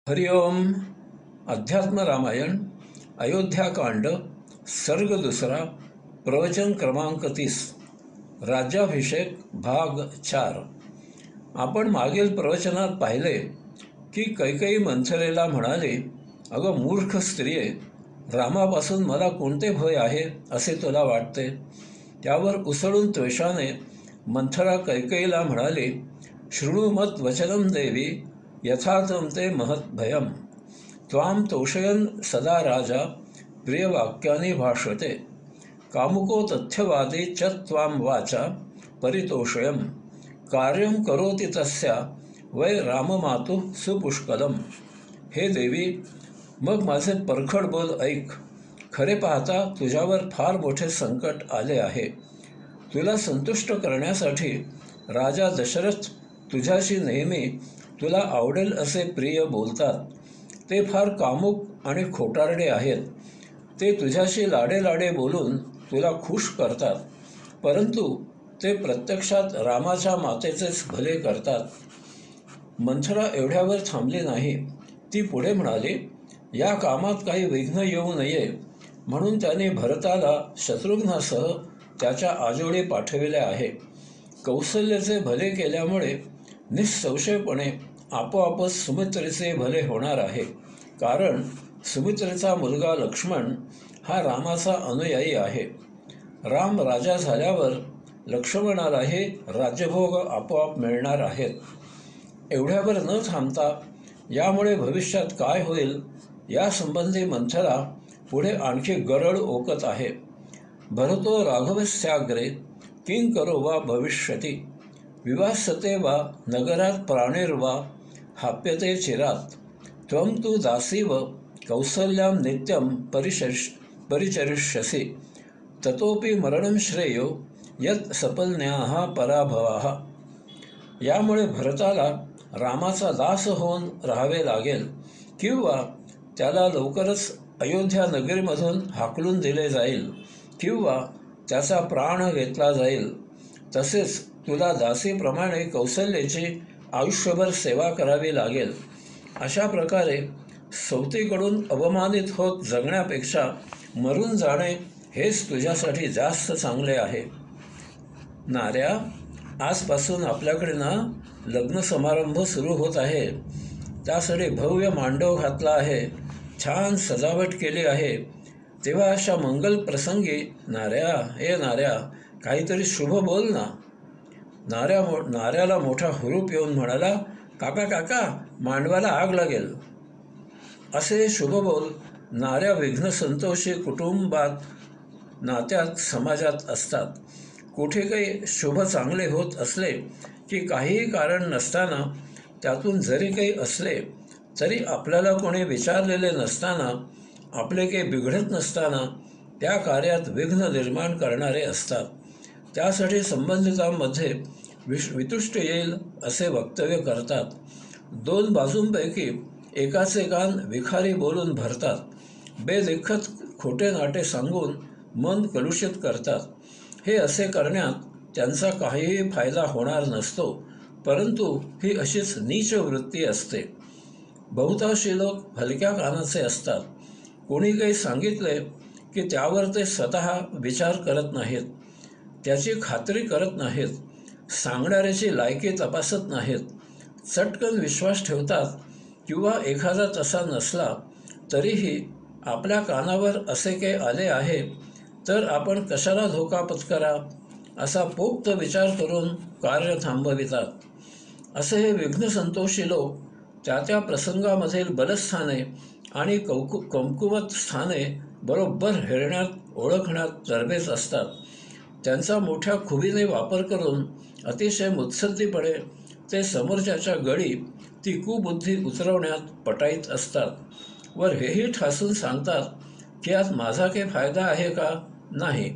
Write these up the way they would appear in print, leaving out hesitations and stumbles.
हरिओम. अध्यात्म रामायण अयोध्याकांड सर्ग दुसरा प्रवचन क्रमांक 30 राज्याभिषेक भाग 4. आपण मागील प्रवचनात पाहिले की कैकेयी मंथरेला म्हणाले, अगं मूर्ख स्त्रिये, रामापासून मला कोणते भय आहे असे तुला वाटते? त्यावर उसळून त्वेषाने मंथरा कैकेयीला म्हणाली, शृणु मत वचनं देवी यथा त्वं ते महद्भयं त्वां तोषयन् सदा राजा प्रियवाक्यानि भाषते कामुको तथ्यवादी च त्वां वाचा परितोषयं कार्यं करोति तस्या वै राममातुः सुपुष्कलम्. हे देवी, मग माझे परखड बोल ऐक. खरे पाहता तुझ्यावर फार मोठे संकट आले आहे. तुला संतुष्ट करण्यासाठी राजा दशरथ तुझ्याशी नेहमी तुला आवडेल असे प्रिय बोलतात. ते फार कामुक आणि खोटारडे आहेत. ते तुझ्याशी लाडे लाडे बोलून तुला खुश करतात, परंतु ते प्रत्यक्षात रामाच्या मातेचेच भले करतात. मंथरा एवढ्यावर थांबली नाही. ती पुढे म्हणाली, या कामात काही विघ्न येऊ नये म्हणून त्याने भरताला शत्रुघ्नासह त्याच्या आजोळी पाठविले आहे. कौसल्याचे भले केल्यामुळे निःसंशयपणे आपोआपच सुमित्रेचे भले होणार आहे, कारण सुमित्रेचा मुलगा लक्ष्मण हा रामाचा अनुयायी आहे. राम राजा झाल्यावर लक्ष्मणालाही राज्यभोग आपोआप मिळणार आहेत. एवढ्यावर न थांबता यामुळे भविष्यात काय होईल यासंबंधी मंथरा पुढे आणखी गरळ ओकत आहे. भरतो राघवस्याग्रे किंकरो वा भविष्यति विवासते वा नगरात प्राणिर्वा हाप्यते चिरात त्वं तु दासीव कौसल्यां नित्यं परिचरिष्यसि ततोपि मरणं श्रेयो यत् सपत्न्याः पराभवाः. यामुळे भरताला रामाचा दास होऊन राहावे लागेल किंवा त्याला लवकरच अयोध्या नगरीमधून हाकलून दिले जाईल किंवा त्याचा प्राण घेतला जाईल. तसेच तुला दासीप्रमाणे कौसल्याची आयुष्यभर सेवा करावी लागेल. अशा प्रकारे सौतीकडून अवमानित होत जगण्यापेक्षा मरून जाणे हेच तुझ्यासाठी जास्त चांगले आहे. नाऱ्या, आजपासून आपल्याकडे लग्न समारंभ सुरू होत आहे. त्यासाठी भव्य मांडव घातला आहे, छान सजावट केली आहे. तेव्हा अशा मंगल प्रसंगी नाऱ्या काहीतरी शुभ बोल ना. नाऱ्याला मोठा हुरूप येऊन म्हणाला, काका मांडवाला आग लागेल. असे शुभ बोल नाऱ्या विघ्न संतोषी कुटुंबात, नात्यात, समाजात असतात. कुठे काही शुभ चांगले होत असले की काहीही कारण नसताना, त्यातून जरी काही असले तरी आपल्याला कोणी विचारलेले नसताना, आपले काही बिघडत नसताना त्या कार्यात विघ्न निर्माण करणारे असतात. त्यासाठी संबंधितांमध्ये वितुष्ट येईल असे वक्तव्य करतात. दोन बाजूंपैकी एकाचे कान विखारी बोलून भरतात. बेदेखत खोटे नाटे सांगून मन कलुषित करतात. हे असे करण्यात त्यांचा काहीही फायदा होणार नसतो, परंतु ही अशीच नीच वृत्ती असते. बहुतांशी लोक हलक्या कानाचे असतात. कोणी काही सांगितले की त्यावर ते स्वतः विचार करत नाहीत, त्याची खात्री करत नाहीत, सांगणाऱ्याची लायकी तपासत नाहीत. चटकन विश्वास ठेवतात किंवा एखादा तसा नसला तरीही आपल्या कानावर असे काही आले आहे तर आपण कशाला धोका पत्करा असा पोक्त विचार करून कार्य थांबवितात. असे हे विघ्नसंतोषी लोक त्या प्रसंगामधील बलस्थाने आणि कमकुवत स्थाने बरोबर हेरण्यात ओळखण्यात तरबेज असतात. त्यांचा मोठ्या खुबीने वापर करून अतिशय मुत्सद्दीपणे ते समोरच्याच्या गळी ती कुबुद्धी उतरवण्यात पटाईत असतात. वर हेही ठासून सांगतात की यात माझा काही फायदा आहे का? नाही,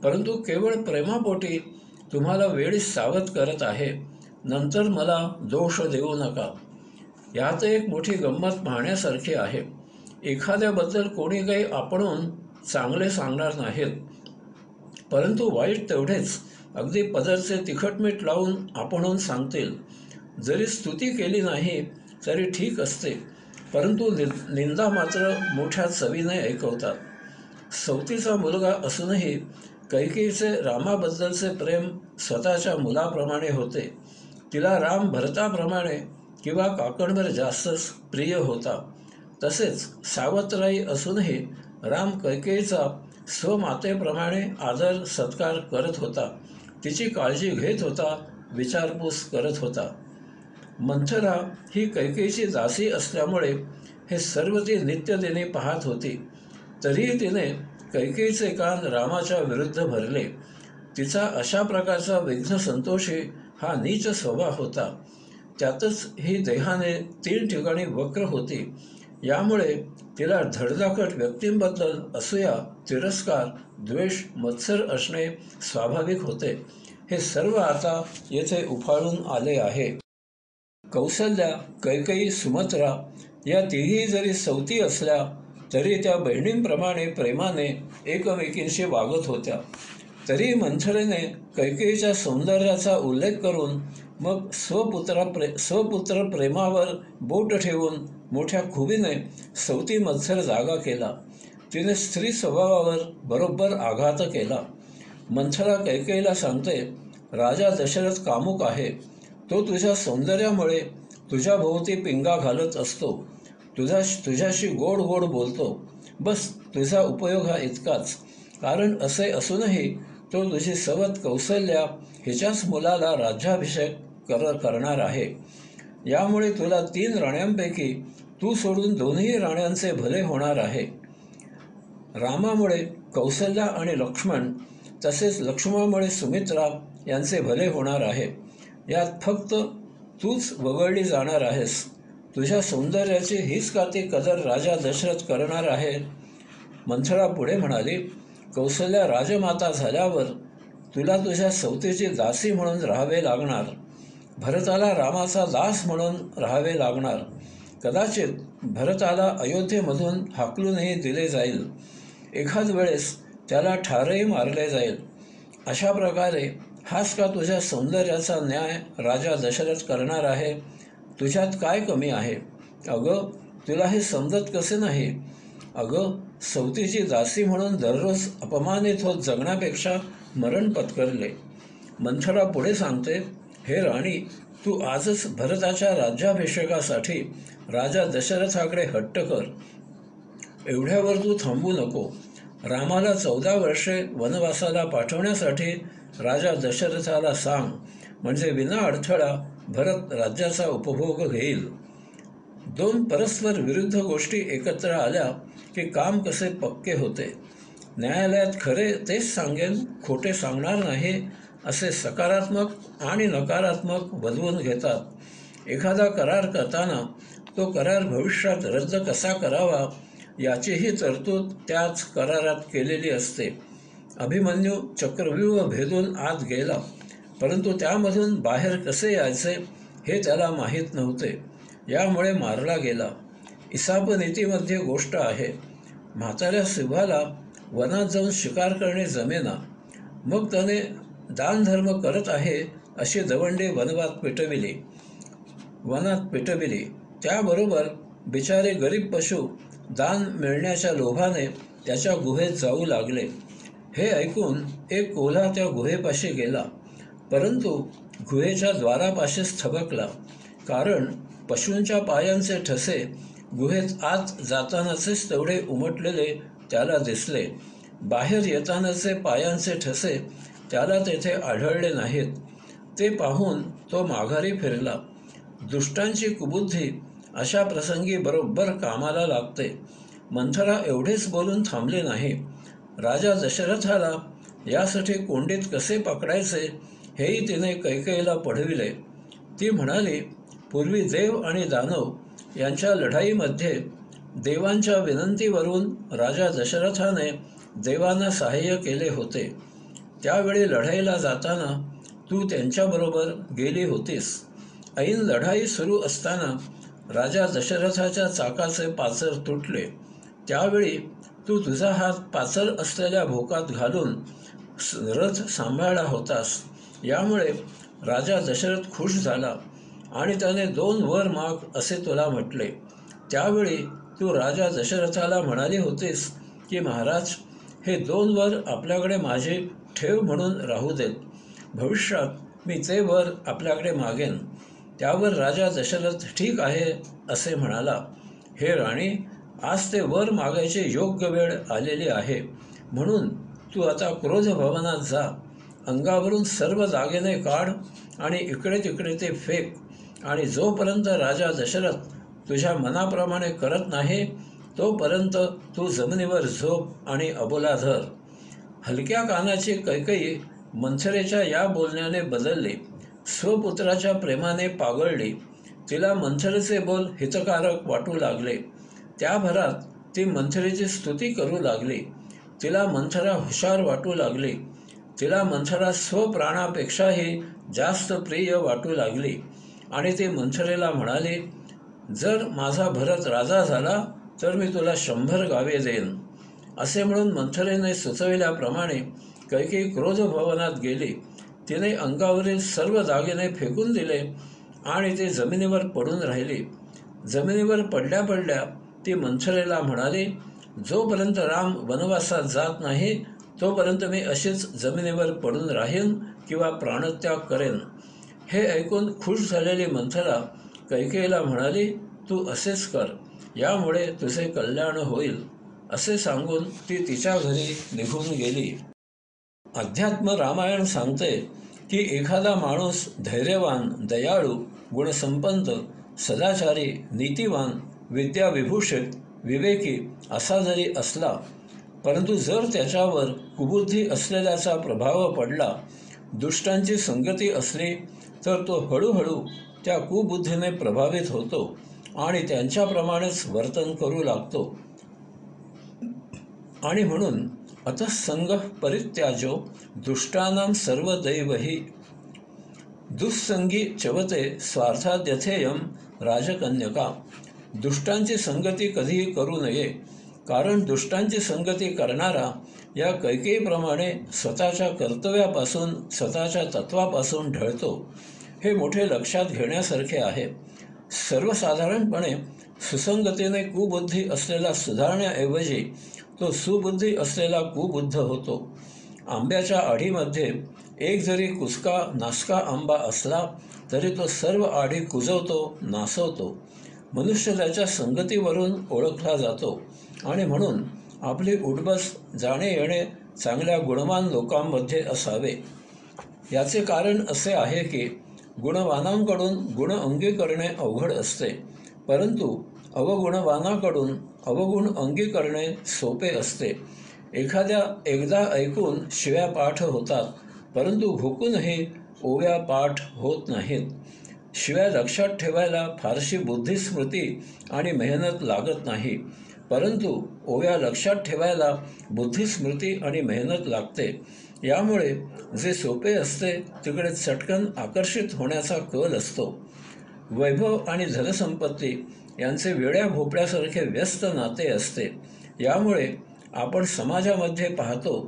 परंतु केवळ प्रेमापोटी तुम्हाला वेळीच सावध करत आहे. नंतर मला दोष देऊ नका. यात एक मोठी गंमत पाहण्यासारखी आहे. एखाद्याबद्दल कोणी काही आपणहून चांगले सांगणार नाहीत, परंतु वाईट तेवढेच अगदी पदरचे तिखट मीठ लावून आपणहून सांगतील. जरी स्तुती केली नाही तरी ठीक असते, परंतु निंदा मात्र मोठ्या चवीने ऐकवतात. सवतीचा मुलगा असूनही कैकेयीचे रामाबद्दलचे प्रेम स्वतःच्या मुलाप्रमाणे होते. तिला राम भरताप्रमाणे किंवा काकणभर जास्तच प्रिय होता. तसेच सावत्राई असूनही राम कैकेयीचा स्वमातेप्रमाणे आदर सत्कार करत होता, तिची काळजी घेत होता, विचारपूस करत होता. मंथरा ही कैकेयीची दासी असल्यामुळे हे सर्व ती नित्यदिनी पाहत होती. तरीही तिने कैकेयीचे कान रामाच्या विरुद्ध भरले. तिचा अशा प्रकारचा विघ्नसंतोषी हा नीच स्वभाव होता. त्यातच ही देहाने 3 ठिकाणी वक्र होती. यामुळे तिला धडधाकट व्यक्तींबद्दल असूया, तिरस्कार, द्वेष, मत्सर असणे स्वाभाविक होते. हे सर्व आता येथे उफाळून आले आहे. कौसल्या, कैकेयी, सुमित्रा या तिघी जरी सवती असल्या तरी त्या बहिणींप्रमाणे प्रेमाने एकमेकींशी वागत होत्या. तरी मंथरेने कैकेयीच्या सौंदर्याचा उल्लेख करून मग स्वपुत्र प्रेमावर बोट ठेवून मोठ्या खुबीने सवती मत्सर जागा केला. तिने स्त्री स्वभावावर बरोबर आघात केला. मंथरा कैकेयीला सांगते, राजा दशरथ कामुक आहे. तो तुझ्या सौंदर्यामुळे तुझ्या भोवती पिंगा घालत असतो. तुझ्याशी गोड गोड बोलतो. बस तुझा उपयोग हा इतकाच. कारण असे असूनही तो तुझी सवत कौसल्या हिच्याच मुलाला राज्याभिषेक करणार आहे. यामुळे तुला 3 राण्यांपैकी तू सोडून 2ही राण्यांचे भले होणार आहे. रामामुळे कौसल्या आणि लक्ष्मण तसेच लक्ष्मणामुळे सुमित्रा यांचे भले होणार आहे. यात फक्त तूच वगळली जाणार आहेस. तुझ्या सौंदर्याची हीच का ती कदर राजा दशरथ करणार आहे. मंथरा पुढे म्हणाली, कौसल्या राजमाता झाल्यावर तुला तुझ्या सवतीची दासी म्हणून राहावे लागणार. भरताला रामाचा दास म्हणून राहावे लागणार. कदाचित भरताला अयोध्येमधून हाकलूनही दिले जाईल. एखाद वेळेस त्याला ठारही मारले जाईल. अशा प्रकारे हाच का तुझ्या सौंदर्याचा न्याय राजा दशरथ करणार आहे. तुझ्यात काय कमी आहे. अगं, तुला हे समजत कसे नाही. अगं, सवतीची दासी म्हणून दररोज अपमानित होत जगण्यापेक्षा मरण पत्करले. मंथरा पुढे सांगते, हे राणी, तू आजच भरताच्या राज्याभिषेकासाठी राजा दशरथाकडे हट्ट कर. एवढ्यावर तू थांबू नको. रामाला 14 वर्षे वनवासाला पाठवण्यासाठी राजा दशरथाला सांग. म्हणजे विना अडथळा भरत राज्याचा उपभोग घेईल. 2 परस्पर विरुद्ध गोष्टी एकत्र आल्या की काम कसे पक्के होते. न्यायालयात खरे तेच सांगेन, खोटे सांगणार नाही असे सकारात्मक आणि नकारात्मक बदलून घेतात. एखादा करार करताना तो करार भविष्यात रद्द कसा करावा याचीही तरतूद त्याच करारात केलेली असते. अभिमन्यू चक्रव्यूह भेदून आत गेला, परंतु त्यामधून बाहेर कसे यायचे हे त्याला माहीत नव्हते. यामुळे मारला गेला. इसापनीतीमध्ये गोष्ट आहे. म्हाताऱ्या सिंहाला वनात जाऊन शिकार करणे जमेना. मग त्याने दानधर्म करत आहे अशी दवंडी वनात पेटविली. त्याबरोबर बिचारे गरीब पशु दान मिळण्याच्या लोभाने त्याच्या गुहेत जाऊ लागले. हे ऐकून एक कोल्हा त्या गुहेपाशी गेला, परंतु गुहेच्या द्वारापाशीच थबकला. कारण पशूंच्या पायांचे ठसे गुहेत आत जातानाचेच तेवढे उमटलेले त्याला दिसले. बाहेर येतानाचे पायांचे ठसे त्याला तेथे आढळले नाहीत. ते पाहून तो माघारी फिरला. दुष्टांची कुबुद्धी अशा प्रसंगी बरोबर कामाला लागते. मंथरा एवढेच बोलून थांबले नाही. राजा दशरथाला यासाठी कोंडीत कसे पकडायचे हेही तिने कैकेयीला पढविले. ती म्हणाली, पूर्वी देव आणि दानव यांच्या लढाईमध्ये देवांच्या विनंतीवरून राजा दशरथाने देवांना सहाय्य केले होते. त्यावेळी लढाईला जाताना तू त्यांच्याबरोबर गेली होतीस. ऐन लढाई सुरू असताना राजा दशरथाच्या चाकाचे पाचर तुटले. त्यावेळी तू तुझा हात पाचर असलेल्या भोकात घालून रथ सांभाळला होतास. यामुळे राजा दशरथ खुश झाला आणि त्याने 2 वर माग असे तुला म्हटले. त्यावेळी तू राजा दशरथाला म्हणाले होतेस की महाराज, हे 2 वर आपल्याकडे माझे ठेव म्हणून राहू देत. भविष्यात मी ते वर आपल्याकडे मागेन. त्यावर राजा दशरथ ठीक आहे असे म्हणाला. हे राणी, आज ते वर मागायचे योग्य वेळ आलेली आहे. म्हणून तू आता क्रोध भवनात जा. अंगावरून सर्व दागिने काढ आणि इकडे तिकडे ते फेक. आणि जोपर्यंत राजा दशरथ तुझ्या मनाप्रमाणे करत नाही तोपर्यंत तू जमिनीवर झोप आणि अबोला धर. हलक्या कानाची कैकेयी मंथरेच्या या बोलण्याने बदलली. स्वपुत्राच्या प्रेमाने पागळली. तिला मंथरेचे बोल हितकारक वाटू लागले. त्या भरात ती मंथरेची स्तुती करू लागली. तिला मंथरा हुशार वाटू लागली. तिला मंथरा स्वप्राणापेक्षाही जास्त प्रिय वाटू लागली. आणि ती मंथरेला म्हणाली, जर माझा भरत राजा झाला तर मी तुला 100 गावे देईन. असे म्हणून मंथरेने सुचविल्याप्रमाणे कैकेयी क्रोधभवनात गेली. तिने अंगावरील सर्व दागिने फेकून दिले आणि ती जमिनीवर पडून राहिली. जमिनीवर पडल्या पडल्या ती मंथरेला म्हणाली, जोपर्यंत राम वनवासात जात नाही तोपर्यंत मी अशीच जमिनीवर पडून राहीन किंवा प्राणत्याग करेन. हे ऐकून खुश झालेली मंथरा कैकेयीला म्हणाली, तू असेच कर, यामुळे तुझे कल्याण होईल. असे सांगून ती तिच्या घरी निघून गेली. अध्यात्म रामायण सांगते की एखादा माणूस धैर्यवान, दयाळू, गुणसंपन्न, सदाचारी, नीतिवान, विद्याविभूषित, विवेकी असा जरी असला, परंतु जर त्याच्यावर कुबुद्धी असलेल्याचा प्रभाव पडला, दुष्टांची संगती असली, तर तो हळूहळू त्या कुबुद्धीने प्रभावित होतो आणि त्यांच्याप्रमाणेच वर्तन करू लागतो. आणि म्हणून अतःसंगः परित्याजो दुष्टानां सर्वदैवहि दुःसंगी चवते स्वार्थाद्यथेयं राजकन्यका. दुष्टांची संगती कधीही करू नये, कारण दुष्टांची संगती करणारा या कैकेयीप्रमाणे स्वतःच्या कर्तव्यापासून, स्वतःच्या तत्वापासून ढळतो. हे मोठे लक्षात घेण्यासारखे आहे. सर्वसाधारणपणे सुसंगतीने कुबुद्धी असलेला सुधारण्याऐवजी तो सुबुद्धी असलेला कुबुद्ध होतो. आंब्याच्या आढीमध्ये एक जरी कुचका नासका आंबा असला तरी तो सर्व आढी कुजवतो, नासवतो. मनुष्य त्याच्या संगतीवरून ओळखला जातो आणि म्हणून आपली उठबस, जाणे येणे चांगल्या गुणवान लोकांमध्ये असावे. याचे कारण असे आहे की गुणवानांकडून गुण अंगीकरणे अवघड असते, परंतु अवगुणवानाकडून अवगुण अंगीकरणे सोपे असते. एकदा ऐकून शिव्या पाठ होतात, परंतु भुकूनही ओव्या पाठ होत नाहीत. शिव्या लक्षात ठेवायला फारशी बुद्धिस्मृती आणि मेहनत लागत नाही, परंतु ओव्या लक्षात ठेवायला बुद्धिस्मृती आणि मेहनत लागते. यामुळे जे सोपे असते तिकडे चटकन आकर्षित होण्याचा कल असतो. वैभव आणि धनसंपत्ती यांचे वेड्या भोपळ्यासारखे व्यस्त नाते असते. यामुळे आपण समाजामध्ये पाहतो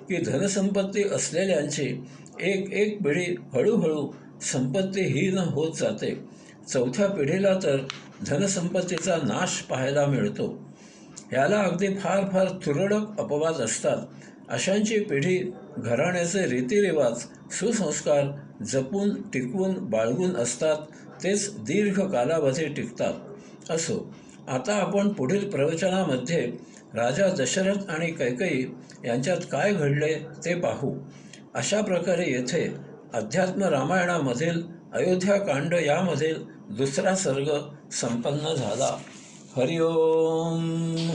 की धनसंपत्ती असलेल्यांची एक पिढी हळूहळू संपत्तीहीन होत जाते. 4थ्या पिढीला तर धनसंपत्तीचा नाश पाहायला मिळतो. याला अगदी फार फार तुरळक अपवाद असतात. अशांची पिढी घराण्याचे रीतिरिवाज, सुसंस्कार जपून, टिकवून, बाळगून असतात. तेच दीर्घ कालावधी टिकतात. असो, आता आपण पुढील प्रवचनामध्ये राजा दशरथ आणि कैकेयी यांच्यात काय घडले ते पाहू. अशा प्रकारे येथे अध्यात्म रामायणामधील अयोध्याकांड यामधील 2रा सर्ग संपन्न झाला. हरिओम.